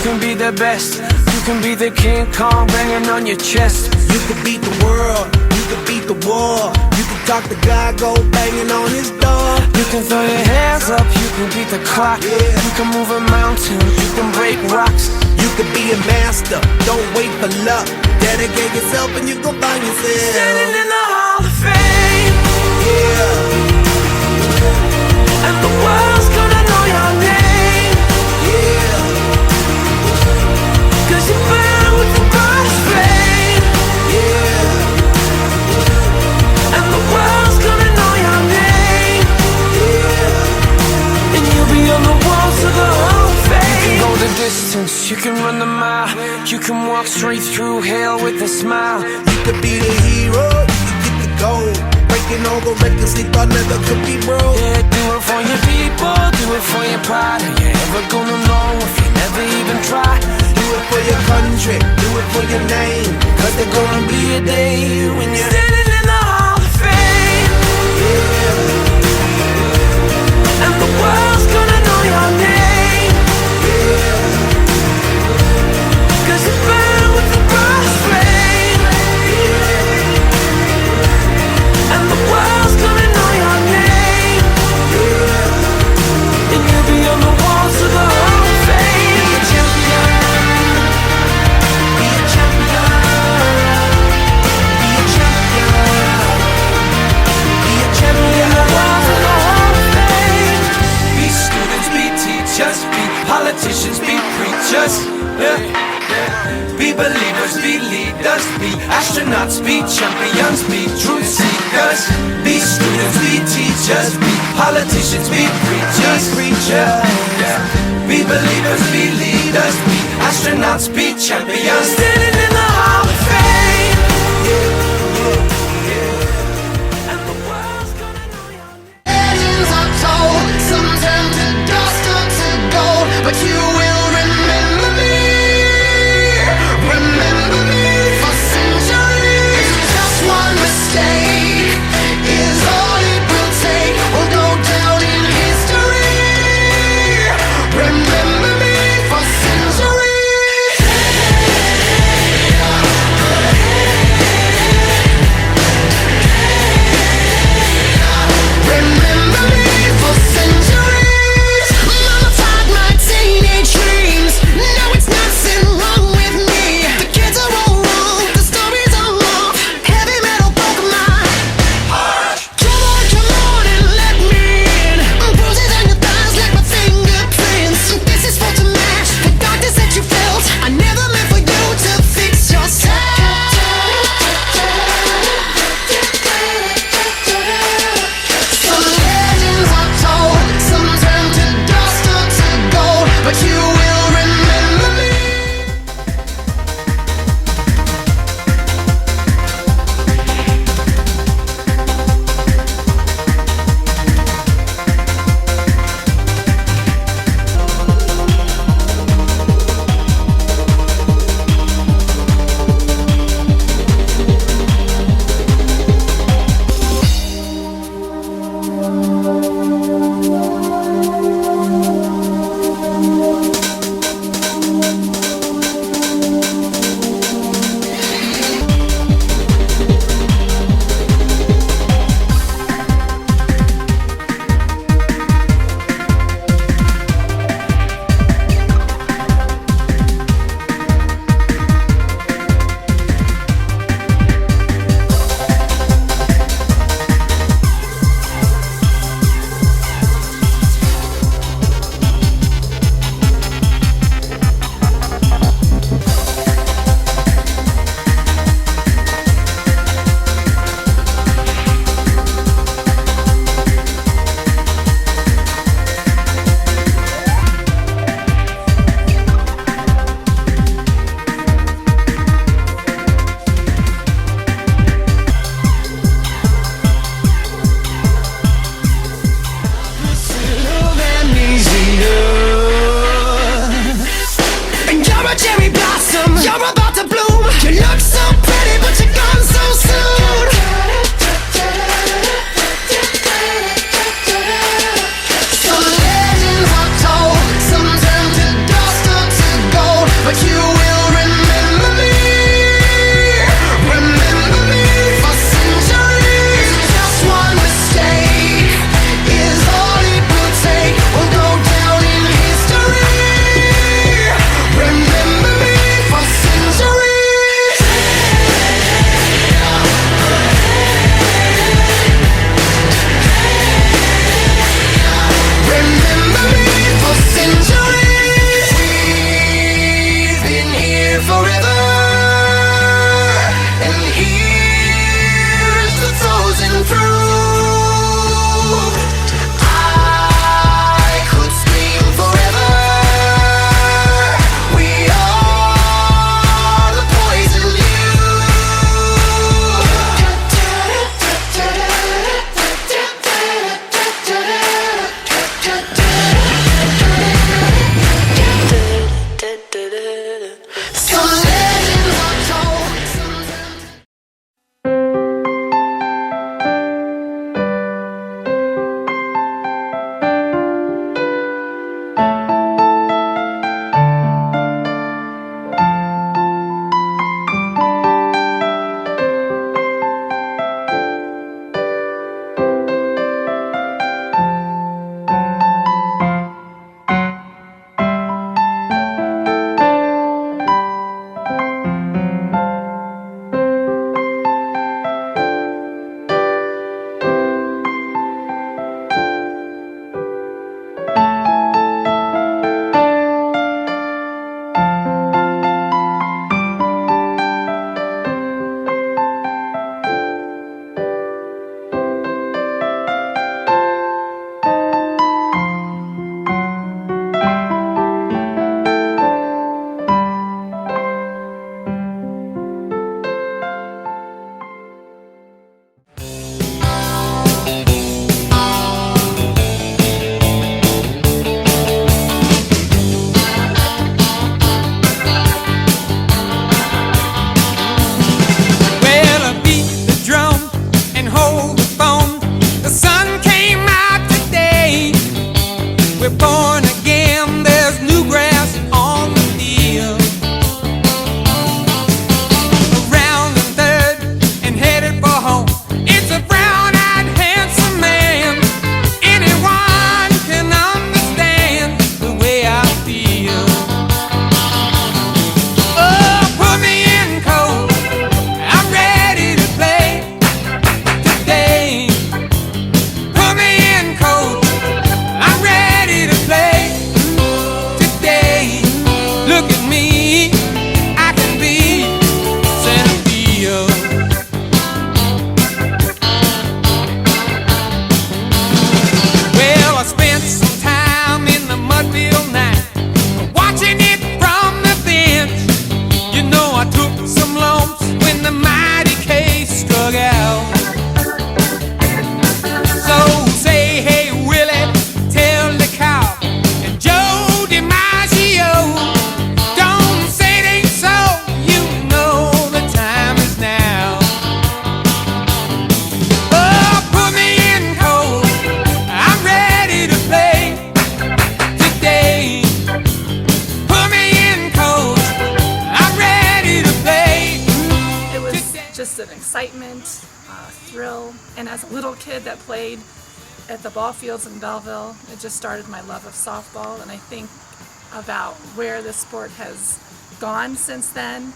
can be the best. You can be the King Kong banging on your chest. You could beat the world, you could beat the war. You can talk to God, go banging on his door. You can throw your hands up, you can beat the clock. You can move a mountain, you can break rocks. You could be a master, don't wait for luck. Dedicate yourself and you gon' find yourself Standing in the Hall of Fame. Yeah, And the world's gonna know your name. yeah, 'Cause you burn with the brightest flame. yeah, And the world's gonna know your name. yeah. And you'll be on the walls of the Hall of Fame. You can go the distance, you can run the mile. You can walk straight through hell with a smile. You could be the hero, you could get the gold. Breaking all the records they thought never could be broke. Yeah, do it for your people, do it for your pride. Are you ever gonna know if you never even try? Do it for your country, do it for your name. 'Cause there's gonna be a day when you're Standing in the Hall of Fame. And the world's gonna know your name. 'Cause you burn with the brightest flame. And the world's gonna know your name. And you'll be on the walls of the Hall of Fame. Be a champion. Be a champion. Be a champion. Be a champion. The walls of the Hall of Fame. Be students, be teachers, be politicians, be preachers. Yeah. Be believers, be leaders, be astronauts, be champions, be truth seekers. Be students, be teachers, be politicians, be preachers, yeah. Be believers, be leaders, be astronauts, be champions. Standing in the Hall of Fame. And the world's gonna know your name. Legends are told, some turn to dust or to gold, but you will remember me. Remember me for centuries. Just one mistake is all it will take. We'll go down in history. Remember me for centuries. just an excitement, thrill, and as a little kid that played at the ball fields in Belleville, it just started my love of softball, and I think about where the sport has gone since then.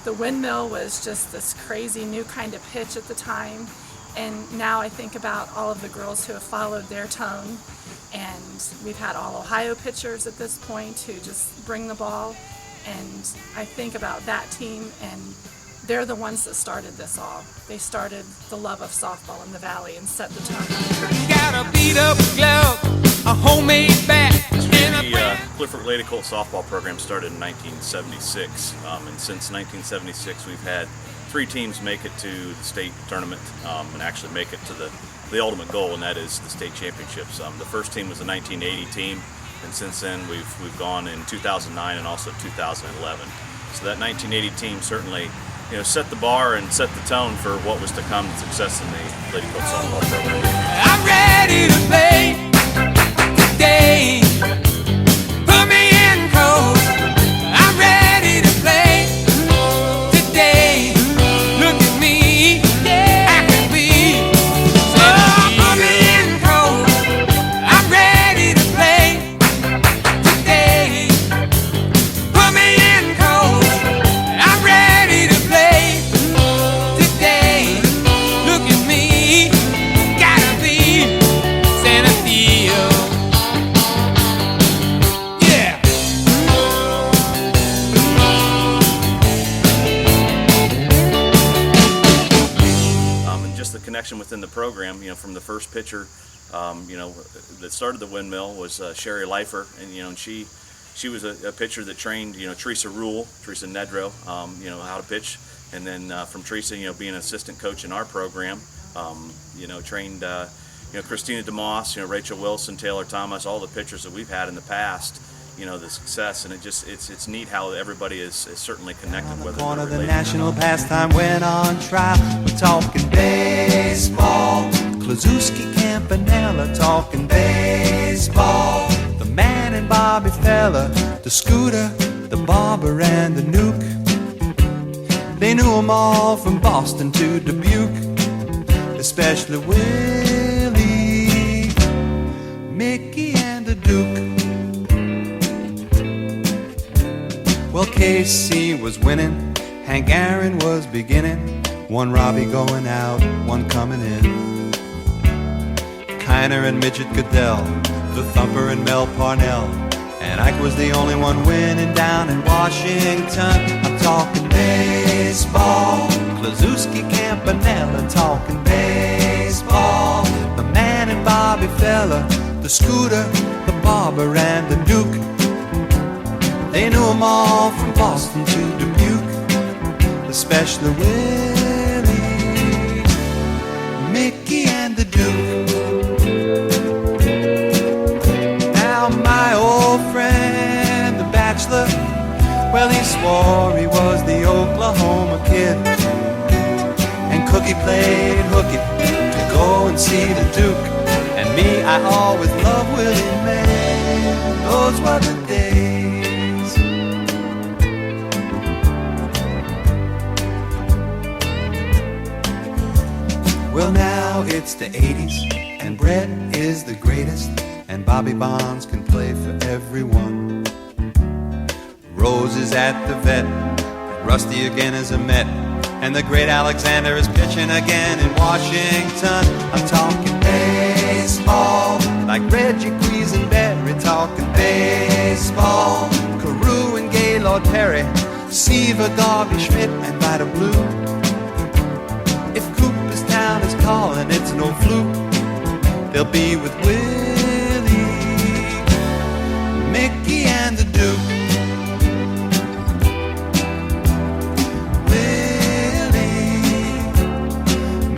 The windmill was just this crazy new kind of pitch at the time, and now I think about all of the girls who have followed their tone, and we've had all Ohio pitchers at this point who just bring the ball, and I think about that team, and they're the ones that started this all. They started the love of softball in the Valley and set the tone. Got a beat up glove, a homemade bat, and a The Clifford Lady Colt softball program started in 1976, and since 1976 we've had 3 teams make it to the state tournament and actually make it to the ultimate goal, and that is the state championships. The first team was the 1980 team, and since then we've gone in 2009 and also 2011. So that 1980 team certainly, set the bar and set the tone for what was to come, the success in the Lady Colt softball program. I'm ready to play today. Put me in cold. I'm ready to play today. Look at me, I can be. So put me in cold. I'm ready to play today. Put me in cold. I'm ready to play today. Look at me, gotta be Santa Field. Yeah. And just the connection within the program, from the first pitcher, that started the windmill was Sherry Leifer, and she was a pitcher that trained, Teresa Nedro, how to pitch, and then from Teresa, being an assistant coach in our program, trained, Christina DeMoss, Rachel Wilson, Taylor Thomas, all the pitchers that we've had in the past, the success, and it's neat how everybody is certainly connected with it. Corner the national pastime went on trial. We're talking baseball. Klazuski, Campanella, talking baseball. The man and Bobby Fella, the Scooter, the Barber and the Nuke. They knew 'em all from Boston to Dubuque, especially Willie, Mickey and the Duke. Well, Casey was winning, Hank Aaron was beginning, one Robbie going out, one coming in. Kiner and Midget Goodell, the Thumper and Mel Parnell, and Ike was the only one winning down in Washington. I'm talking baseball. Klazuski, Campanella, talking baseball. The man and Bobby Fella, the Scooter, the Barber and the Duke. They knew 'em all from Boston to Dubuque, especially Willie, Mickey and the Duke. Now my old friend, the bachelor, well, he swore he was the Oklahoma kid, and Cookie played hooky to go and see the Duke. And me, I always loved Willie, man, those were the days. Well, now it's the 80s, and Brett is the greatest, and Bobby Bonds can play for everyone. Rose is at the vet, Rusty again is a Met, and the great Alexander is pitching again in Washington. I'm talking baseball, like Reggie Quisenberry, talking baseball. Carew and Gaylord Perry, Seaver, Darby Schmidt, and Vida Blue. If Cooperstown is calling, it's no fluke. They'll be with Willie, Mickey and the Duke. Willie,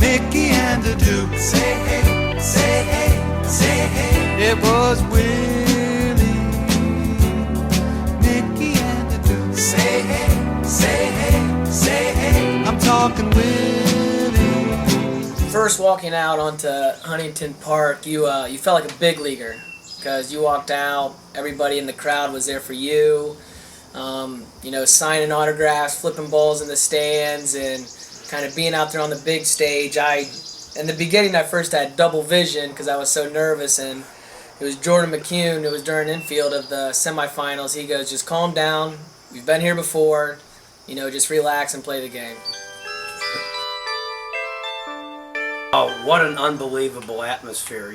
Mickey and the Duke. Say hey, say hey, say hey. It was Willie, Mickey and the Duke. Say hey, say hey, say hey. I'm talking Willie. First walking out onto Huntington Park, you felt like a big leaguer because you walked out, everybody in the crowd was there for you, signing autographs, flipping balls in the stands, and kind of being out there on the big stage. In the beginning, I first had double vision because I was so nervous, and it was Jordan McCune. It was during infield of the semifinals. He goes, "Just calm down. We've been here before. Just relax and play the game." Oh, what an unbelievable atmosphere,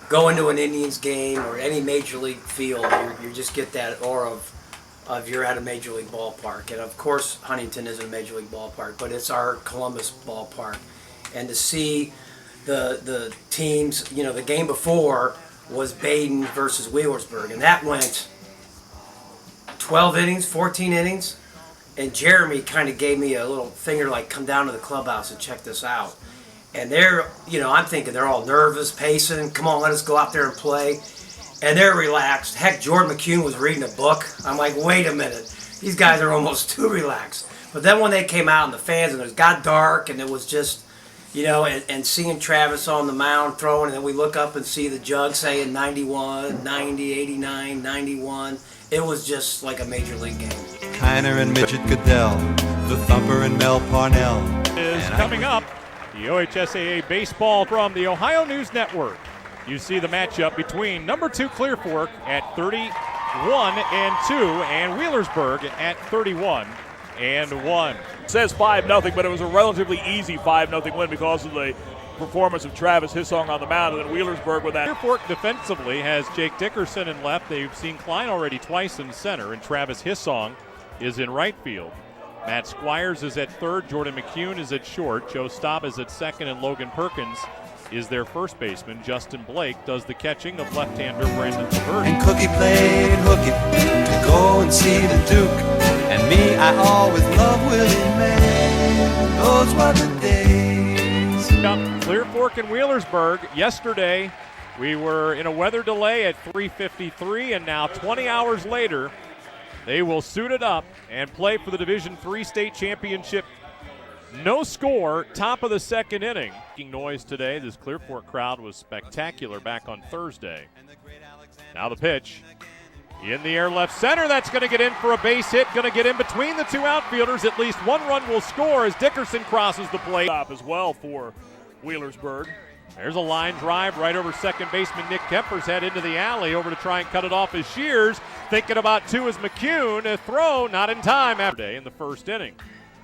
Going to an Indians game or any major league field, you just get that aura of you're at a major league ballpark. And of course, Huntington isn't a major league ballpark, but it's our Columbus ballpark. And to see the teams, the game before was Baden versus Wheelersburg, and that went 12 innings, 14 innings. And Jeremy kind of gave me a little finger, like, come down to the clubhouse and check this out. And I'm thinking they're all nervous, pacing. Come on, let us go out there and play. And they're relaxed. Heck, Jordan McCune was reading a book. I'm like, wait a minute. These guys are almost too relaxed. But then when they came out and the fans, and it got dark, and it was just, and seeing Travis on the mound throwing, and then we look up and see the jug saying 91, 90, 89, 91. It was just like a major league game. Kiner and Midget Goodell, the Thumper and Mel Parnell. Is coming up. The OHSAA baseball from the Ohio News Network. You see the matchup between number 2 Clear Fork at 31-2 and Wheelersburg at 31-1. It says 5-0, but it was a relatively easy 5-0 win because of the performance of Travis Hissong on the mound, and then Wheelersburg with that. Clear Fork defensively has Jake Dickerson in left. They've seen Klein already twice in center, and Travis Hissong is in right field. Matt Squires is at third, Jordan McCune is at short, Joe Staub is at second, and Logan Perkins is their first baseman. Justin Blake does the catching of left-hander Brandon Laverty. And Cookie played hooky to go and see the Duke. And me, I always loved Willie Mae. Those were the days. Clear Fork and Wheelersburg. Yesterday, we were in a weather delay at 3:53, and now 20 hours later, they will suit it up and play for the Division III state championship. No score, top of the second inning. Making noise today. This Clear Fork crowd was spectacular back on Thursday. Now the pitch. In the air left center. That's going to get in for a base hit. Going to get in between the two outfielders. At least one run will score as Dickerson crosses the plate. Stop as well for Wheelersburg. There's a line drive right over second baseman Nick Kemper's head into the alley, over to try and cut it off as Shears. Thinking about two is McCune. A throw not in time after in the first inning.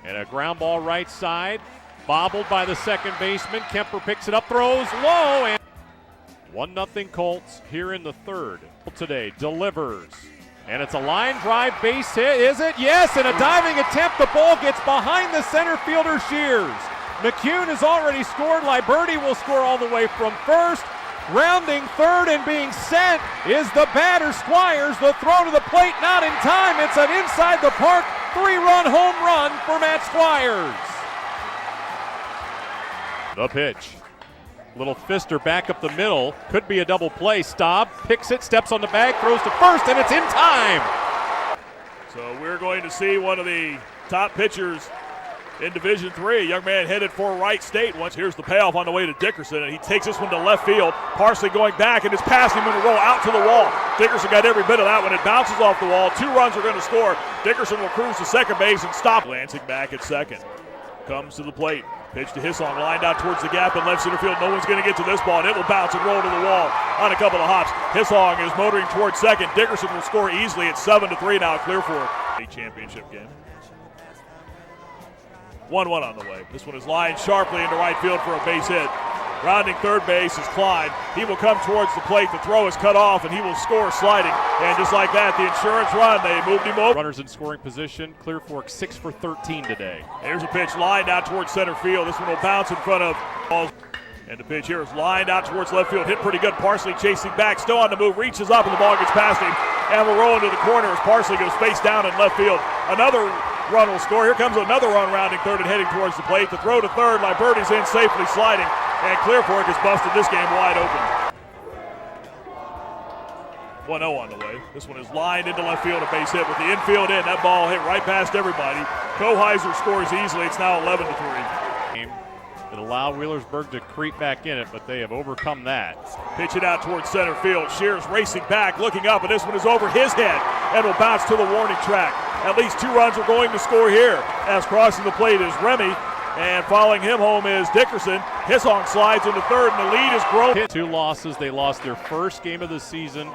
And a ground ball right side, bobbled by the second baseman. Kemper picks it up, throws low, and 1-0 Colts here in the third. Today delivers, and it's a line drive base hit. Is it? Yes, and a diving attempt. The ball gets behind the center fielder Shears. McCune has already scored. Liberty will score all the way from first. Rounding third and being sent is the batter Squires. The throw to the plate not in time. It's an inside the park 3-run home run for Matt Squires. The pitch. Little fister back up the middle. Could be a double play. Staub picks it, steps on the bag, throws to first, and it's in time. So we're going to see one of the top pitchers in Division III, a young man headed for Wright State. Once here's the payoff on the way to Dickerson, and he takes this one to left field. Parsley going back, and it's passing him in a roll out to the wall. Dickerson got every bit of that when it bounces off the wall. 2 runs are going to score. Dickerson will cruise to second base and stop. Lansing back at second. Comes to the plate. Pitch to Hissong, lined out towards the gap in left center field. No one's going to get to this ball, and it will bounce and roll to the wall on a couple of hops. Hissong is motoring towards second. Dickerson will score easily at 7-3 now. Clear Fork. Championship game. 1-1 on the way. This one is lined sharply into right field for a base hit. Rounding third base is Klein. He will come towards the plate. The throw is cut off, and he will score sliding. And just like that, the insurance run, they moved him over. Runners in scoring position. Clear Fork 6 for 13 today. Here's a pitch lined out towards center field. This one will bounce in front of balls. And the pitch here is lined out towards left field. Hit pretty good. Parsley chasing back. Still on the move. Reaches up, and the ball gets past him. And will roll into the corner as Parsley goes face down in left field. Another run will score. Here comes another run rounding third and heading towards the plate. The throw to third. Liberty's in safely sliding. And Clear Fork has busted this game wide open. 1-0 on the way. This one is lined into left field. A base hit with the infield in. That ball hit right past everybody. Koheiser scores easily. It's now 11-3. It allowed Wheelersburg to creep back in it, but they have overcome that. Pitch it out towards center field. Shears racing back, looking up, and this one is over his head and will bounce to the warning track. At least 2 runs are going to score here. As crossing the plate is Remy. And following him home is Dickerson. Hissong slides into third, and the lead is grown. 2 losses. They lost their first game of the season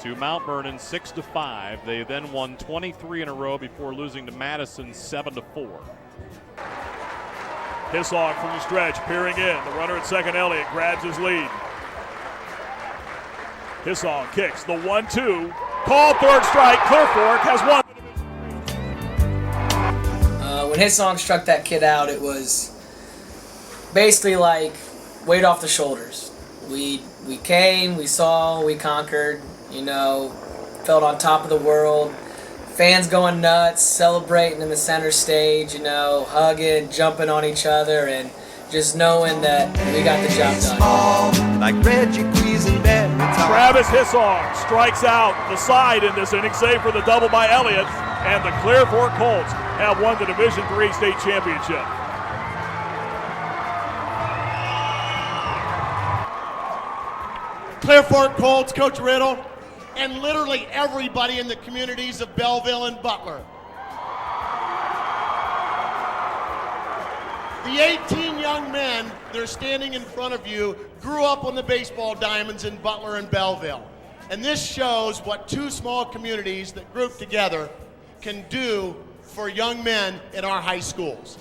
to Mount Vernon 6-5. They then won 23 in a row before losing to Madison 7-4. Hissong from the stretch, peering in. The runner at second, Elliott, grabs his lead. Hissong kicks the 1-2. Called third strike. Clear Fork has won. When Hissong struck that kid out, it was basically like weight off the shoulders. We came, we saw, we conquered, you know, felt on top of the world. Fans going nuts, celebrating in the center stage, you know, hugging, jumping on each other, and just knowing that we got the job done. Like Reggie Quisenberry. Travis Hissong strikes out the side in this inning, save for the double by Elliott, and the Clear Fork Colts have won the Division III state championship. Clear Fork Colts, Coach Riddle, and literally everybody in the communities of Belleville and Butler. The 18 young men that are standing in front of you grew up on the baseball diamonds in Butler and Belleville. And this shows what 2 small communities that group together can do for young men in our high schools.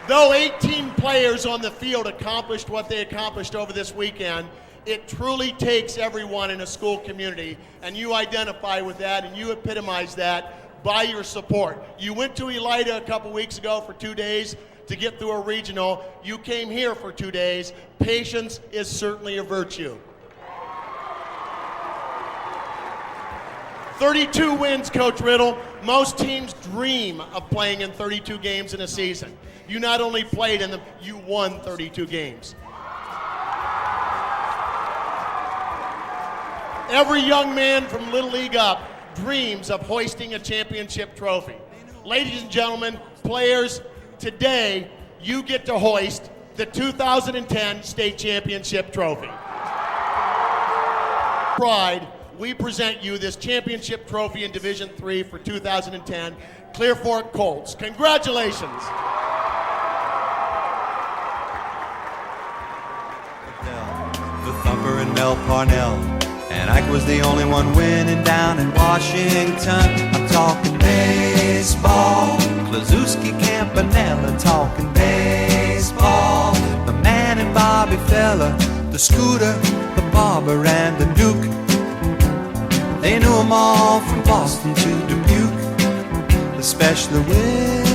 Though 18 players on the field accomplished what they accomplished over this weekend, it truly takes everyone in a school community, and you identify with that and you epitomize that by your support. You went to Elida a couple weeks ago for 2 days to get through a regional. You came here for 2 days. Patience is certainly a virtue. 32 wins, Coach Riddle. Most teams dream of playing in 32 games in a season. You not only played in them, you won 32 games. Every young man from Little League up dreams of hoisting a championship trophy. Ladies and gentlemen, players, today you get to hoist the 2010 state championship trophy. Pride, we present you this championship trophy in Division III for 2010, Clear Fork Colts. Congratulations. The Thumper and Mel Parnell, and Ike was the only one winning down in Washington. I'm talking baseball, Klazuski, Campanella, talking baseball. The man and Bobby Fella, the Scooter, the Barber, and the Duke. They knew them all from Boston to Dubuque, especially with